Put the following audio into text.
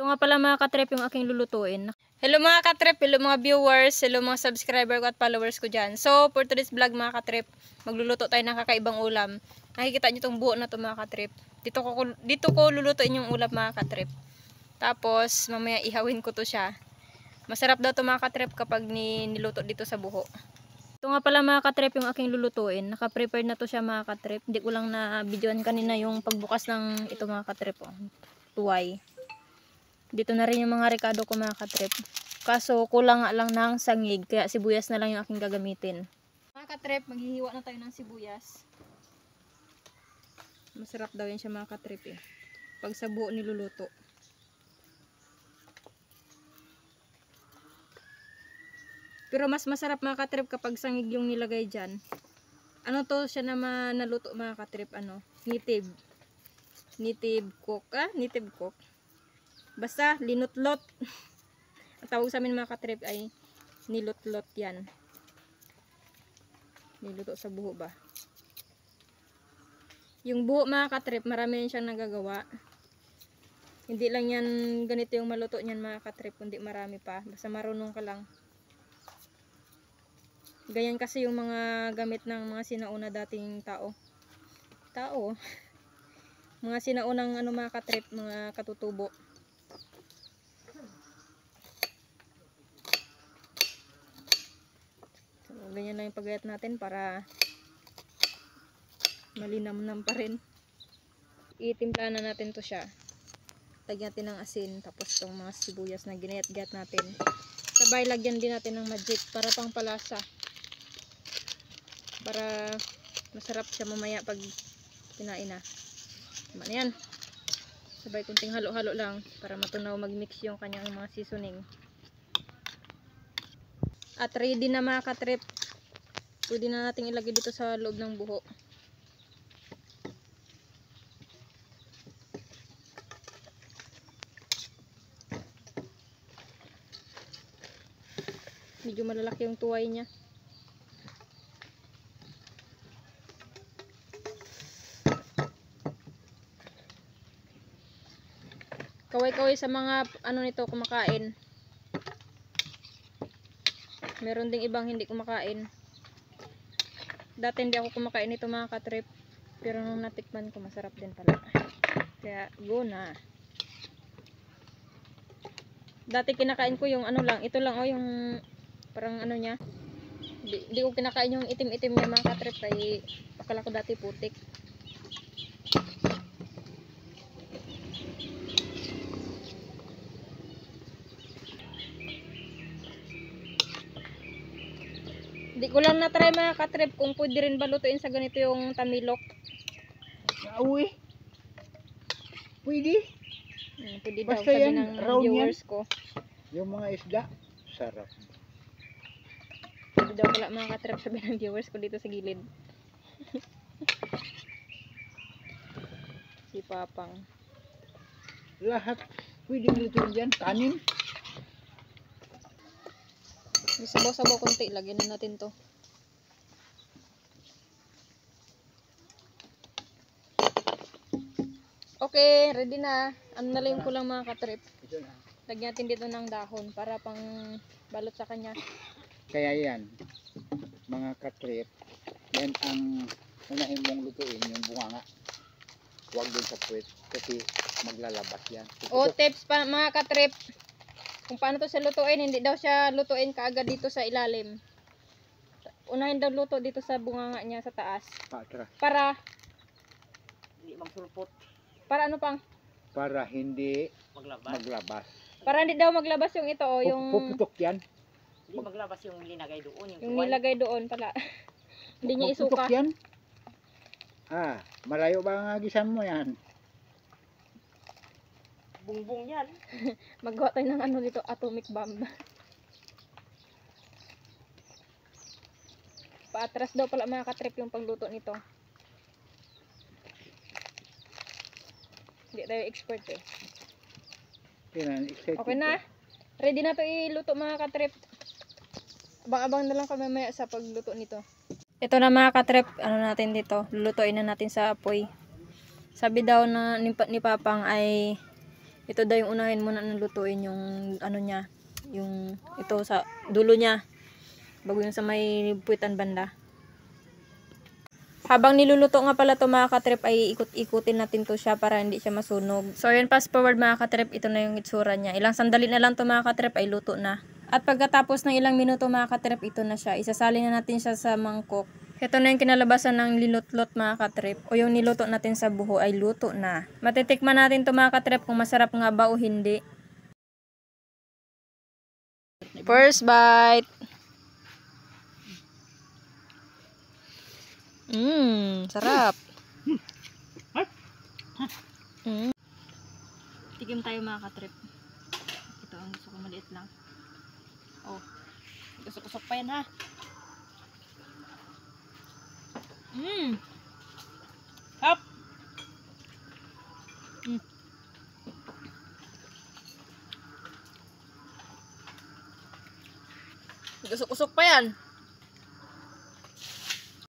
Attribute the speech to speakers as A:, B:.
A: Ito nga pala mga katrip yung aking lulutuin. Hello mga katrip, hello mga viewers, hello mga subscriber ko at followers ko dyan. So for today's vlog mga katrip, magluluto tayo ng kakaibang ulam. Nakikita nyo itong buo na ito mga katrip. Dito ko lulutuin yung ulam mga katrip. Tapos mamaya ihawin ko to siya. Masarap daw ito mga katrip kapag niluto dito sa buho. Ito nga pala mga katrip yung aking lulutuin. Naka-prepare na to siya mga katrip. Hindi ko lang na videoan kanina yung pagbukas ng ito mga katrip. Oh. Tuway. Dito na rin yung mga rekado ko mga katrip. Kaso kulang nga lang ng sangig. Kaya sibuyas na lang yung aking gagamitin. Mga katrip, maghihiwa na tayo ng sibuyas. Masarap daw yan siya mga katrip eh. Pag sa buo niluluto. Pero mas masarap mga katrip kapag sangig yung nilagay dyan. Ano to siya naman naluto mga katrip? Ano? Native. Native cook. Native cook. Basta linutlot. Ang tawag sa amin mga katrip ay nilutlot yan. Niluto sa buho ba? Yung buho mga katrip, marami rin siyang nagagawa. Hindi lang yan ganito yung maluto niyan mga katrip, kundi marami pa. Basta marunong ka lang. Ganyan kasi yung mga gamit ng mga sinauna dating tao. Mga sinaunang ano mga katrip, mga katutubo. So, ganyan lang yung paggayat natin para malinamnam pa rin. Itimpla na natin to siya. Lagyan natin ng asin, tapos itong mga sibuyas na ginayat-gayat natin. Sabay lagyan din natin ng magic para pang palasa. Para masarap siya mamaya pag kinain na. Tama na yan. Sabay kunting halo-halo lang para matunaw mag-mix yung kanyang mga seasoning. At ready na mga katrip. Pwede na natin ilagay dito sa loob ng buho. Medyo malalaki yung tuway niya. Kaway-kaway sa mga ano nito kumakain. Meron ding ibang hindi kumakain. Dati hindi ako kumakain nito mga katrip. Pero nung natikman ko masarap din pala. Kaya go na. Dati kinakain ko yung ano lang. Ito lang yung parang ano niya. Di ko kinakain yung itim-itim niya mga katrip. Kaya akala ko dati putik. Hindi ko lang na-try mga katrip kung pwede rin balutuin sa ganito yung tamilok.
B: Uy. Pwede.
A: Pwede daw
B: Basta
A: sabi
B: yan,
A: ng
B: round
A: viewers
B: yan.
A: ko.
B: Yung mga isda, sarap.
A: Pwede daw pala mga katrip sabi ng viewers ko dito sa gilid. Si Papang.
B: Lahat pwede lutuin dyan. Kanin.
A: May sabaw-sabaw konti. Lagyan na natin to. Okay, ready na. Ano na lang ko lang mga katrip. Lagyan natin dito ng dahon para pang balot sa kanya.
B: Kaya yan, mga katrip, yan ang unahin mong lutuin, yung bunganga. Huwag din sa puwet kasi maglalabas yan.
A: O tips pa mga katrip. Kung paano to siya lutuin, hindi daw siya lutuin kaagad dito sa ilalim. Unahin daw luto dito sa bunganga niya sa taas. Para
B: hindi magsulpot.
A: Para ano pang?
B: Para hindi maglabas.
A: Para hindi daw maglabas yung ito o yung
B: Puputok yan.
C: Hindi maglabas yung nilagay doon.
A: yung nilagay doon pala. Hindi niya isuka.
B: Puputok yan. Malayo ba ang agisan mo yan?
C: Bungbong yan.
A: Magawa tayo ng ano dito, atomic bomb. Paatras daw pala mga katrip yung pagluto nito. Hindi tayo expert eh. Okay na. Ready na to iluto mga katrip. Abang-abang na lang kami mamaya sa pagluto nito. Ito na mga katrip, ano natin dito, lulutuin na natin sa apoy. Sabi daw na ni Papang ay Ito daw yung unahin muna na lutuin yung ano niya, yung ito sa dulo niya. Bago yung sa may puwitan banda. Habang niluluto nga pala to mga katrip ay ikot-ikutin natin to siya para hindi siya masunog. So yun, fast forward mga katrip, ito na yung itsura niya. Ilang sandali na lang to mga katrip ay luto na. At pagkatapos ng ilang minuto mga katrip, ito na siya. Isasalin na natin siya sa mangkok. Ito na yung kinalabasan ng lilutlot mga katrip. O yung niluto natin sa buho ay luto na. Matitikman natin to mga katrip kung masarap nga ba o hindi. First bite. Sarap. Tikim tayo mga katrip. Ito ang gusto ko, maliit lang. Oh. Usok-usok pa yan ha. Hop. Usok-usok pa yan.